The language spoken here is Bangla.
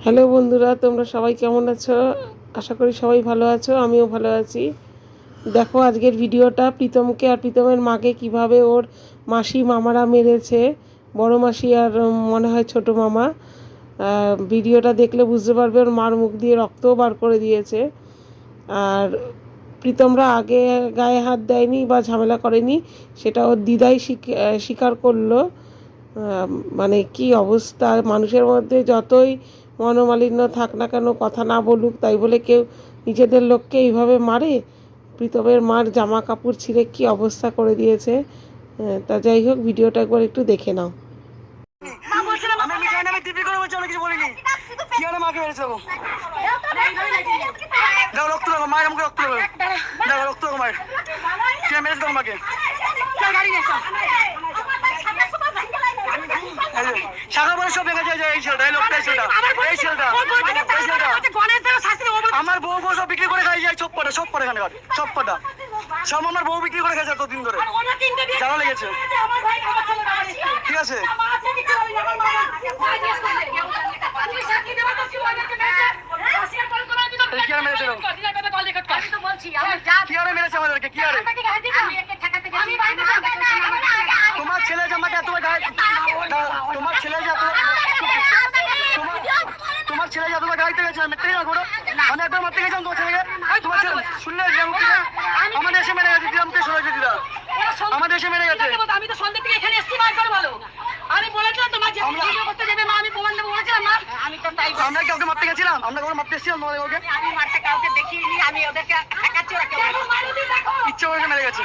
হ্যালো বন্ধুরা, তোমরা সবাই কেমন আছো? আশা করি সবাই ভালো আছো, আমিও ভালো আছি। দেখো আজকের ভিডিওটা প্রীতমকে আর প্রীতমের মাকে কিভাবে ওর মাসি মামারা মেরেছে, বড় মাসি আর মনে হয় ছোট মামা। ভিডিওটা দেখলে বুঝতে পারবে ওর মার মুখ দিয়ে রক্তও বার করে দিয়েছে। আর প্রীতমরা আগে গায়ে হাত দেয়নি বা ঝামেলা করেনি, সেটা ওর দিদাই স্বীকার করলো। মানে কি অবস্থা, মানুষের মধ্যে যতই মনোমালিন্য থাক না কেন, কথা না বলুক, তাই বলে কেউ নিজেদের লোককে এইভাবে মারে? প্রীতমের মার জামা কাপড় ছিঁড়ে কি অবস্থা করে দিয়েছে। তা যাই হোক, ভিডিওটা একবার একটু দেখে নাও। আমার বউ বউ সব বিক্রি করে খাই যায়, সব কটা এখানে সব কটা সব আমার বউ বিক্রি করে খাইছে এতদিন ধরে, জানা লেগেছে। ঠিক আছে, মেরেছে আমাদেরকে কি আরে? তোমার ছেলে জামাকে এত তোমার ছেলে তোমার ছেলে যা তোমার গাড়িতে গেছে মেরতে গেছে ঘোড়া, আমি একবার মারতে গেছিলাম তোমার ছেলেকে। তোমার ছেলে শুনলে আমাদের এসে মেরে গেছে, দিলাম তো সরে দিদা আমাদের এসে মেরে গেছে। আমি তো সন্ধ্যা থেকে এখানে এসেছি, মার করে বলো। আমি বলেছিলাম তোমার যে ভিডিও করতে যাবে মা, আমি প্রমাণ দেবো বলেছিলাম মা। আমি তো তাই আমরা কাউকে মারতে গেছিলাম, আমরা কাউকে মারতে এসেছিলাম তোমাদের কাউকে? আমি মারতে কাউকে দেখিনি, আমি ওদেরকে ঠেকাচ্ছি, ওরা ইচ্ছে করে মেরে গেছে।